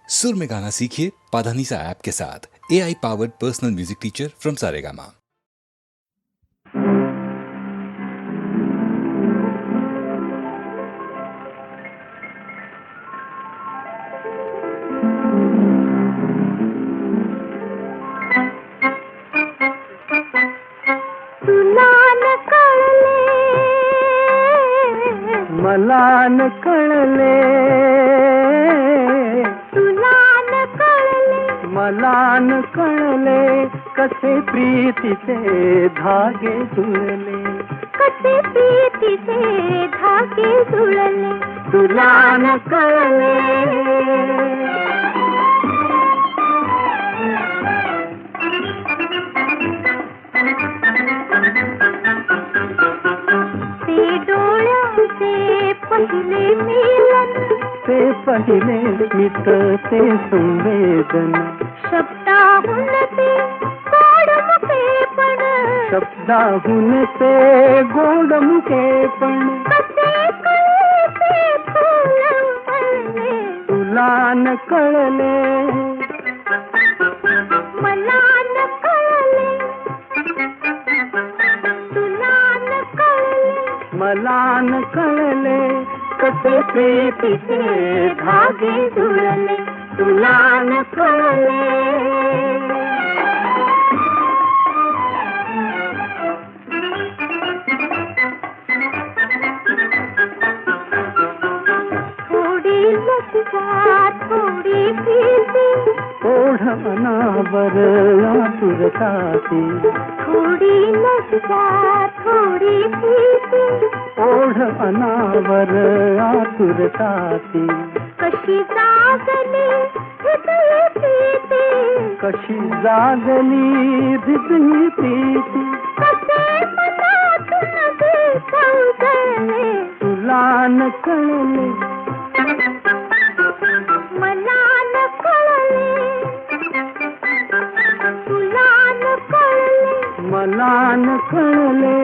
सुर में गाना सीखिए पाधानीसा ऐप के साथ। AI powered personal music teacher from Saregama. मला न कळले, तुला न कळले, मला न कळले, कसे प्रीतीचे धागे जुळले, कसे प्रीतीचे धागे जुळले, तुला न कळले. पहिले मिलन, ते पहिले मित ते संवेदन, शब्दाहून ते गोड मुखेपण, शब्दाहून ते गोड मुखेपण, कसे कळे ते फूल उमलले, तुला न कळले, मला न कळले, तुला न कळले, मला न कळले, कसे प्रीतीचे धागे जुळले, तुला न कळले. थोडी लज्जा थोडी भीती, ओढ अनावर आतुरताती, थोडी लज्जा थोडी भीती, ओढ अनावर आतुरताती, कशी जागली हृदय प्रीती, कशी जागली हृदय प्रीती, कसे मनातून विसंगले, तुला न कळले, मला न कळले, तुला न कळले, मला न कळले,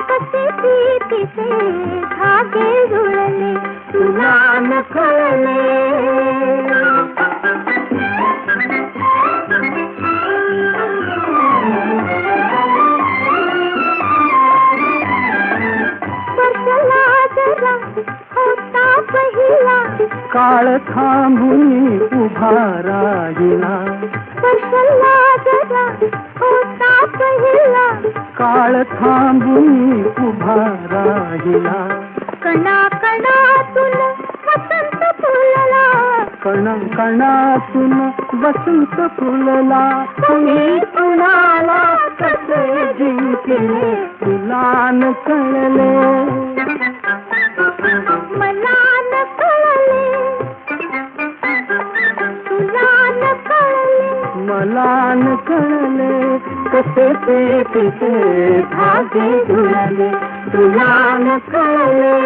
कसे प्रीतीचे धागे जुळले, तुला न कळले. बसला जरा होता पहिला, काळ थांबून उभा राहिला, बसला जरा होता पहिला, काळ थांबून उभा राहिला, कणा कणातून वसंत फुलला, कणा कणातून वसंत फुलला, तुम्ही कुणाला कसे जिंकले, तुला न कळले, मला न कळले, तुला न कळले, मला न कळले, कसे प्रीतीचे धागे जुळले, तुला न कळले.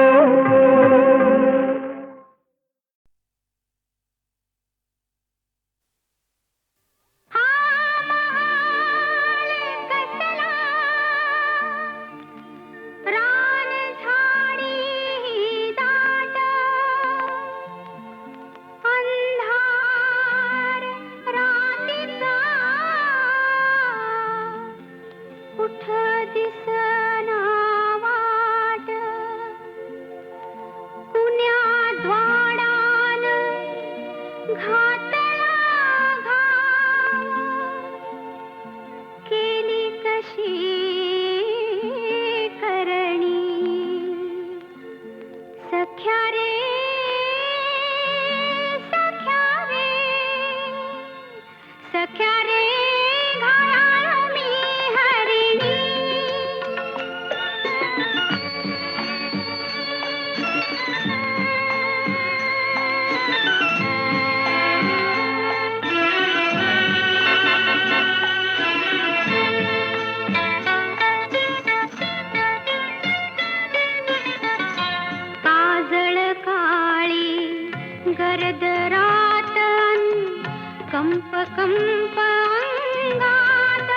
कंप कंप अंगात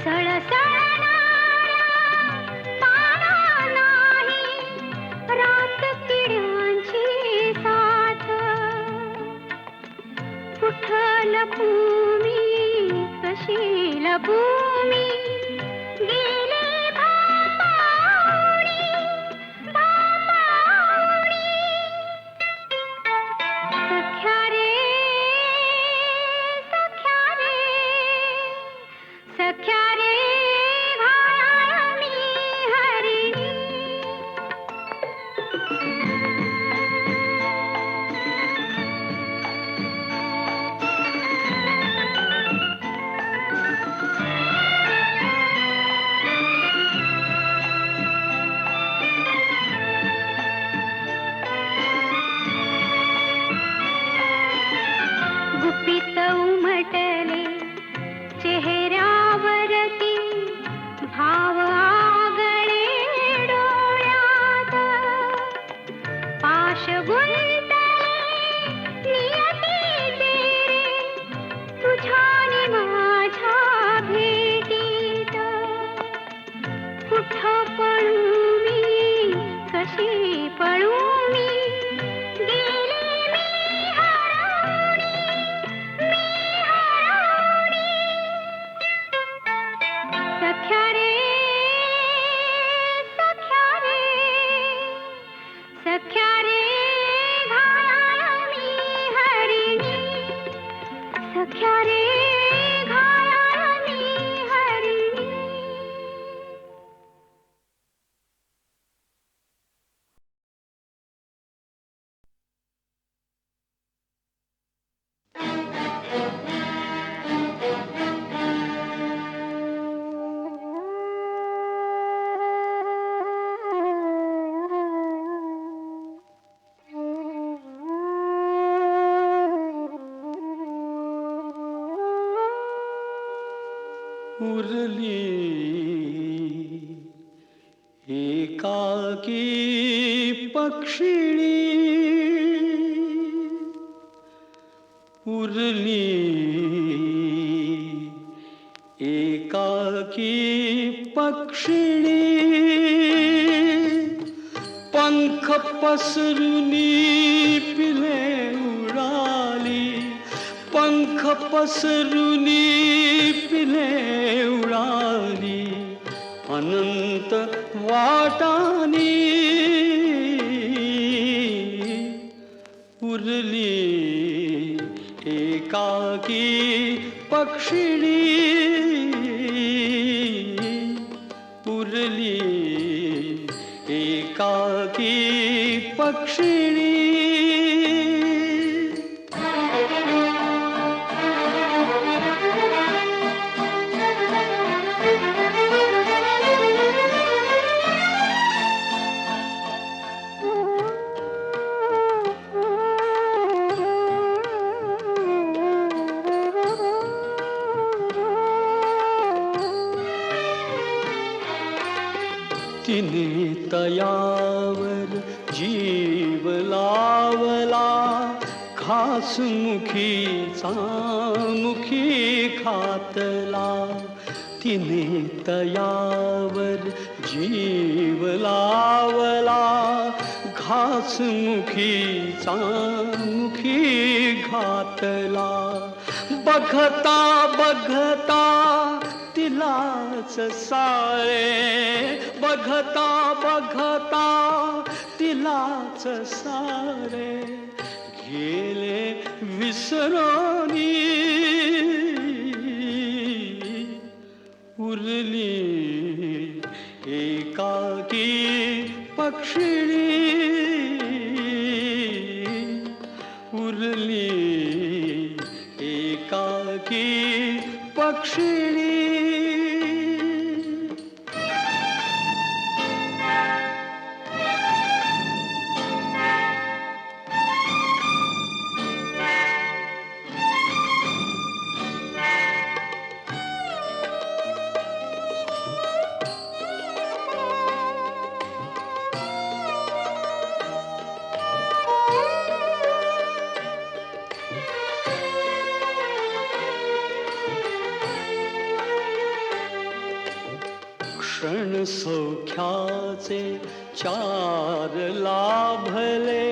सळसळणाऱ्या तारा नाही रात किड्यांची साथ कुठं लपूमी कशी लपूमी गेले भापावणी भापावणी सख्या रे सख्या रे सख्या रे घाया मी हरिणी गुपित उमटले चेहऱ्यावरती भाव आगळे डोळ्यात पाश गुंतले नियतीचे तुझ्या नि माझ्या भेटीत कुठं पळू मी कशी पळू मी गेले मी हरवणी सख्या रे सख्या रे सख्या रे घाया मी हरिणी सख्या रे घाया मी हरिणी उरली एकाकी पक्षिणी उरली एकाकी पक्षिणी पंख पसरुनी पिले उडाली पंख पसरुनी पिले उडाली अनंत वाटानी उरली एकाकी पक्षिणी उरली एकाकी पक्षिणी तिने तयावर जीव लावला घासमुखीचा मुखी खातला तिने तयावर जीव लावला घासमुखीचा मुखी घातला बघता बघता तिलाच सारे बघता बघता तिलाच सारे गेले विसरोनी उरली एकाकी पक्षिणी उरली एकाकी पक्षिणी क्षण सौख्याचे चार लाभले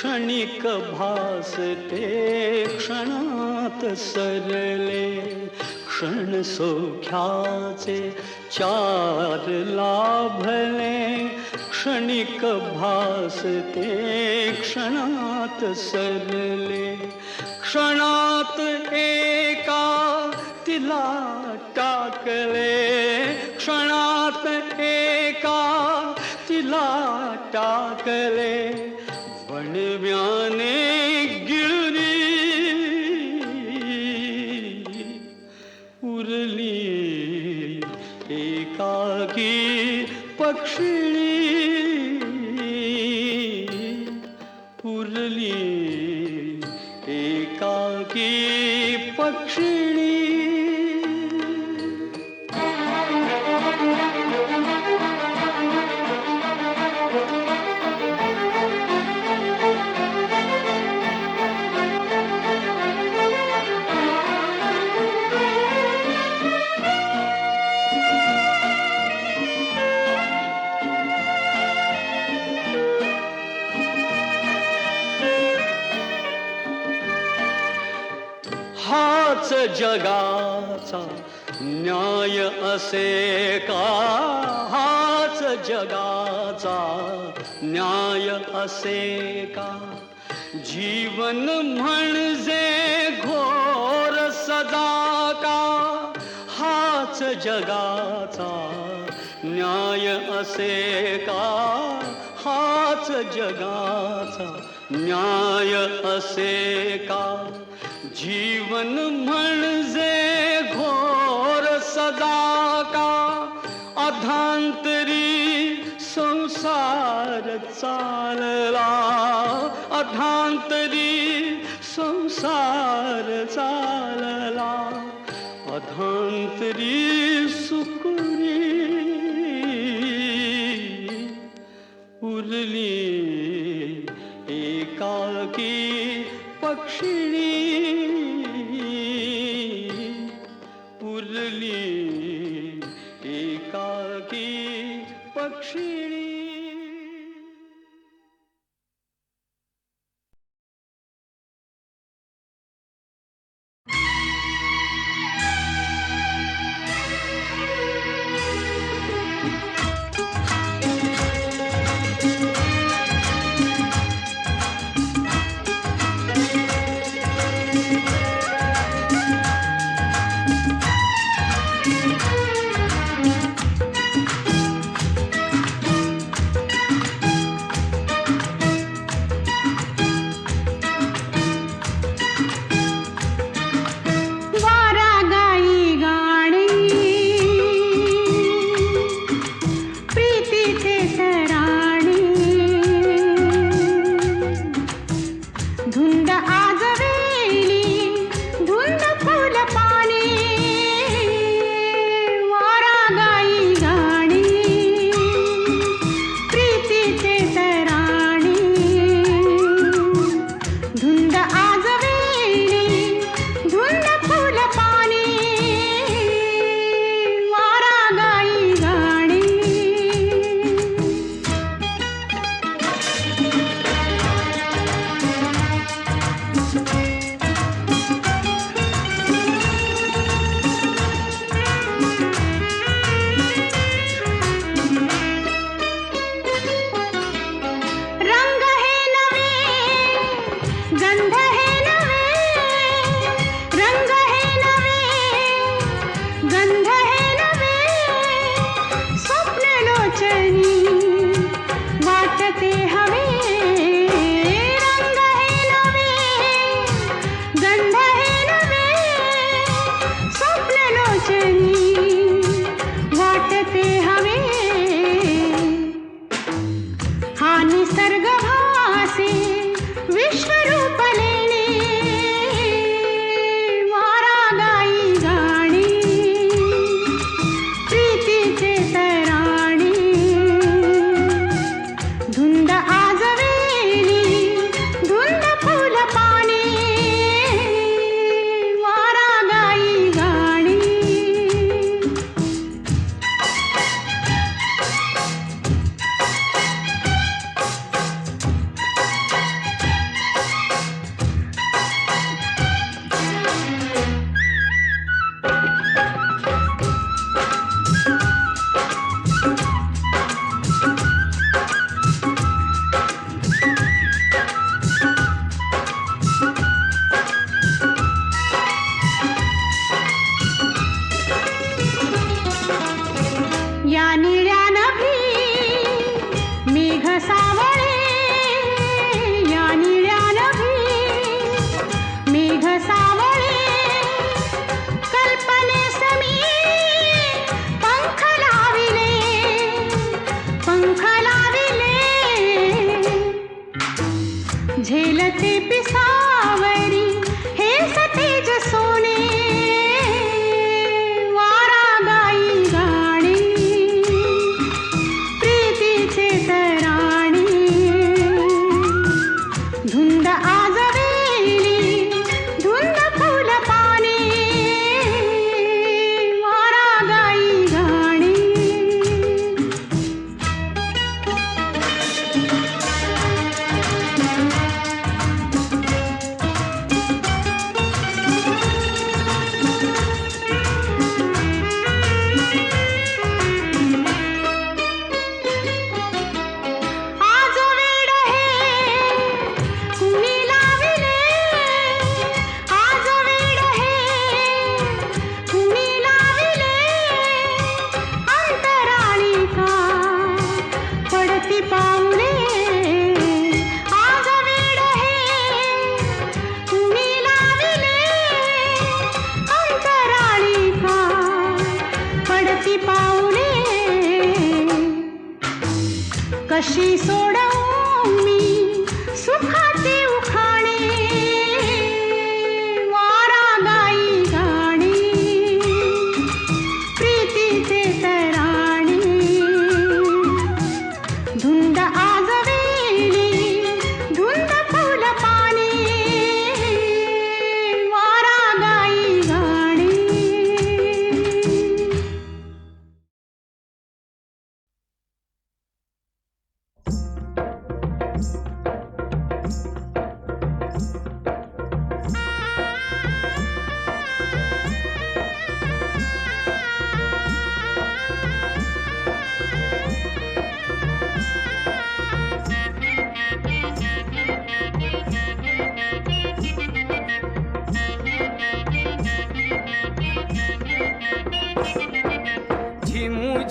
क्षणिक भासते क्षणात सरले क्षण सौख्याचे चार लाभले क्षणिक भासते क्षणात सरले क्षणात एका तिला टाकले क्षणात एका तिला टाकले वणव्याने गिळली उरली एकाकी पक्षिणी उरली एकाकी पक्षिणी हाच जगाचा न्याय असे का हाच जगाचा न्याय असे का जीवन म्हणजे घोर सदा का हाच जगाचा न्याय असे का हाच जगाचा न्याय असे का जीवन म्हणजे घोर सदा का अधांतरी संसार चालला अधांतरी संसार चालला अधांतरी सुकुरी उरली एकाकी पक्षिणी उरली एकाकी पक्षिणी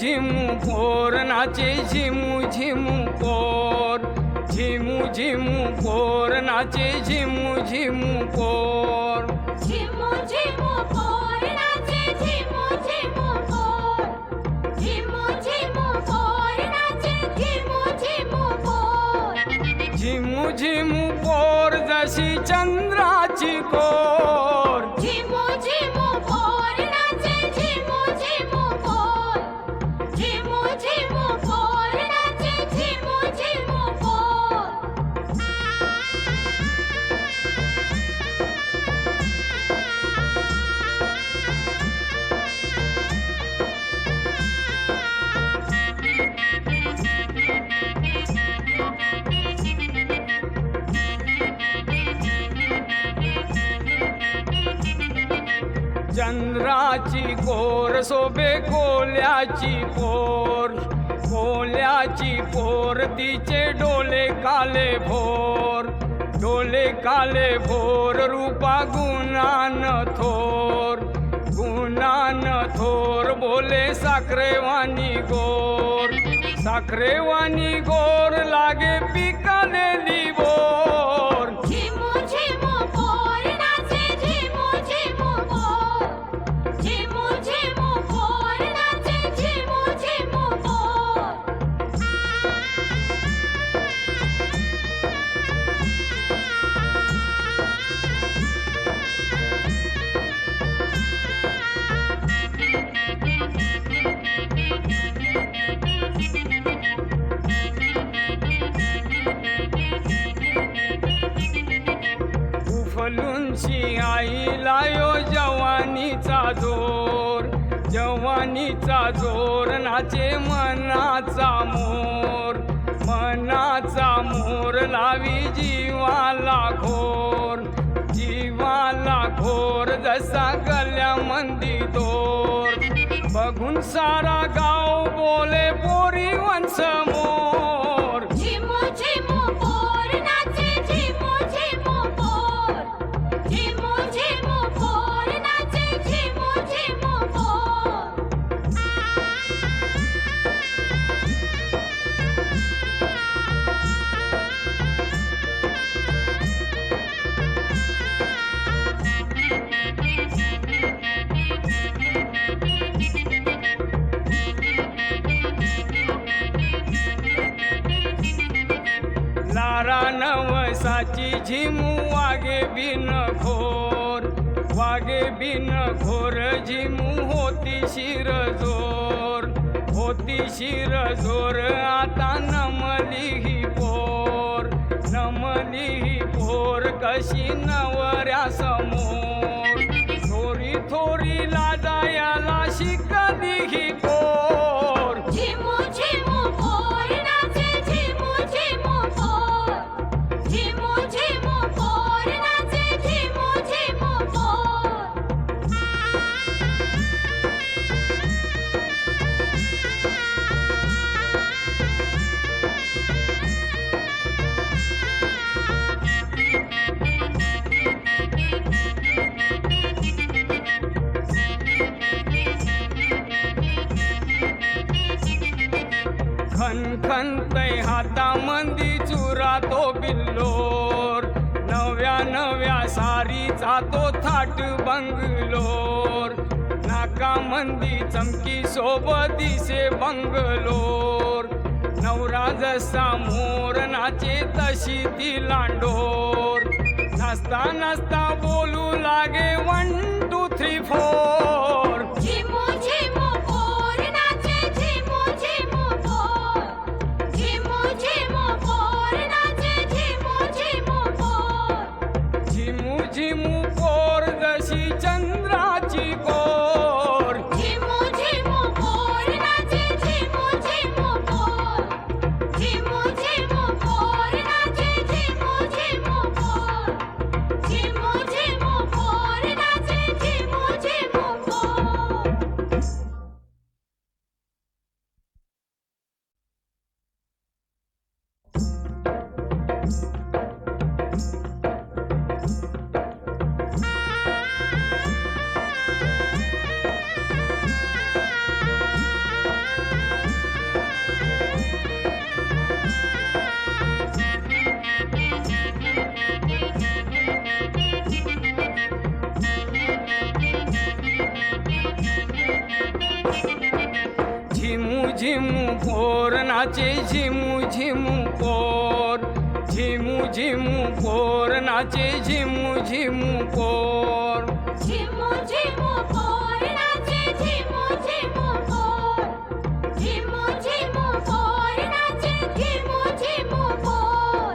झिमू पोर नाचे झिमू झिमू पोर झिमू झिमू पोर नाचे झिमू झिमू पोर झिमू झिमू पोर नाचे झिमू झिमू पोर झिमू झिमू पोर नाचे झिमू झिमू पोर झिमू झिमू पोर जशी चंद्राची कोर झिमू झिमू पोर नाचे झिमू झिमू पोर झिमू झिमू पोर नाचे झिमू झिमू पोर चंद्राची कोर सोबे कोल्याची पोर कोल्याची पोर तिचे डोले काले भोर डोले काले भोर रूपा गुणान थोर बोले साखरेवानी गोर लागे पिकलेली बोर झिमू झिमू पोर नाचे झिमू झिमू पोर झिमू झिमू पोर नाचे झिमू झिमू पोर उफलूनची आई लायो जवानीचा जोर नाचे मनाचा मोर लावी जीवाला घोर जसा गल्यामंदी दोर बघून सारा गाव बोले पोरी वंश मोर झिमू झिमू पोर नाचे झिमू झिमू पोर झिमू झिमू पोर नाचे झिमू झिमू पोर लारा नवसाची झिमू वागे बिन घोर झिमू होती शिरजोर आता नमली ही पोर कशी नवऱ्या समोर थोरी लाजायाला शिकली ही पोर झिमू झिमू पोर नाचे झिमू झिमू पोर झिमू झिमू पोर नाचे झिमू झिमू पोर खनखनतय हातामंदी चुरा तो बिल्लोर नव्या सारीचा तो थाट बंगलोर नाकामंदी चमकी सोबतीसे बंगलोर नवरा जसा मोर नाचे तशी ती लांडोर नाचता बोलू लागे 1 2 3 4 झिमू झिमू पोर नाचे झिमू झिमू पोर झिमू झिमू पोर नाचे झिमू झिमू पोर झिमू झिमू पोर जशी चंद्राची कोर झिमू झिमू पोर नाचे झिमू झिमू पोर झिमू झिमू पोर नाचे झिमू झिमू पोर झिमू झिमू पोर नाचे झिमू झिमू पोर झिमू पोर नाचे झिमू झिमू पोर झिमू झिमू पोर नाचे झिमू झिमू पोर झिमू झिमू पोर नाचे झिमू झिमू पोर झिमू झिमू पोर नाचे झिमू झिमू पोर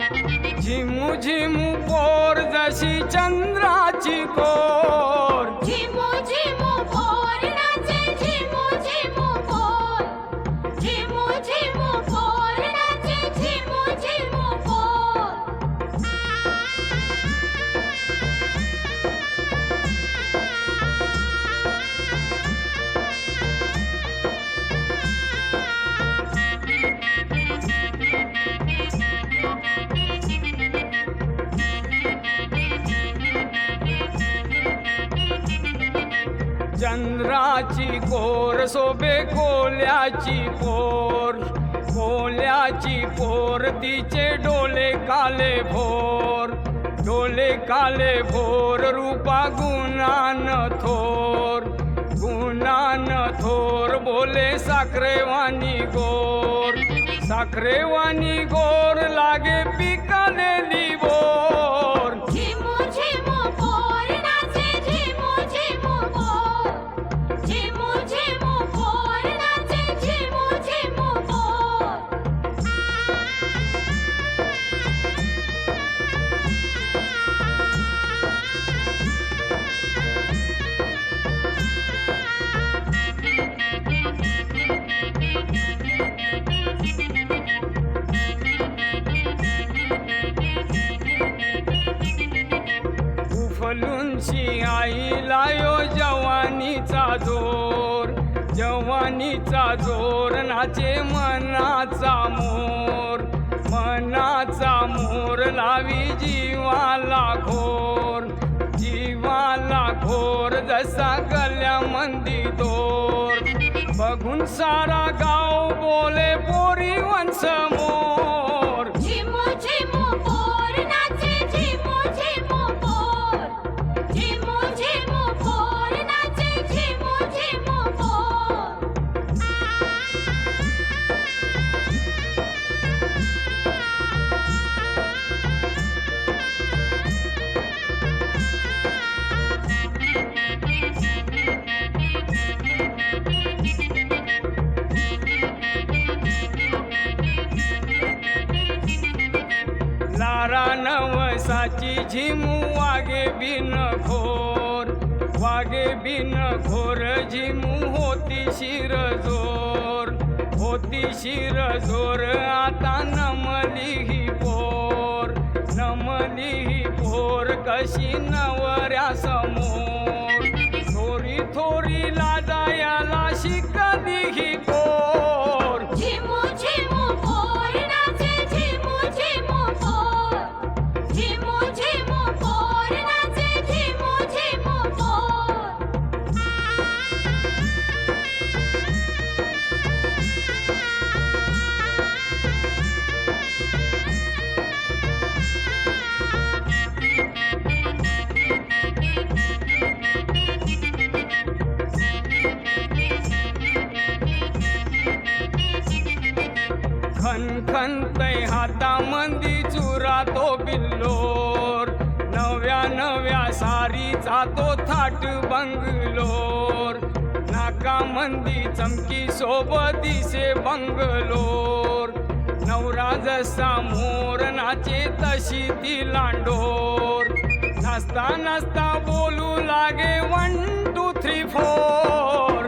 झिमू झिमू पोर जशी चंद्राची कोर झिमू झिमू पोर नाचे झिमू झिमू पोर झिमू झिमू पोर नाचे झिमू झिमू पोर चंद्राची कोर सोबे कोल्याची पोर कोल्याची पोर तिचे डोले काले भोर डोले काले भोर रूपा गुणान थोर बोले साखरेवानी गोर लागे पिकलेली बोर झिमू झिमू पोर नाचे झिमू झिमू पोर झिमू झिमू पोर नाचे झिमू झिमू पोर उफलूनशी आईला यो जवानीचा जोर नाचे मनाचा मोर लावी जीवाला घोर जसा गल्यामंदी दोर बघून सारा गाव बोले पोरी वंश मोर झिमू झिमू पोर नाचे झिमू झिमू पोर झिमू झिमू पोर नाचे झिमू झिमू पोर लारा नवसाची झिमू वागे बिन घोर झिमू होती शिरजोर आता नमली ही पोर कशी नवऱ्या समोर थोरी लाजायाला शिकली ही पोर झिमू झिमू पोर नाचे झिमू झिमू पोर झिमू झिमू पोर नाचे झिमू झिमू पोर खनखनतय हातामंदी चुरा तो बिल्लोर नव्या सारीचा तो थाट बंगलोर नाकामंदी चमकी सोबतीसे बंगलोर नवरा जसा मोर नाचे तशी ती लांडोर नाचता बोलू लागे 1 2 3 4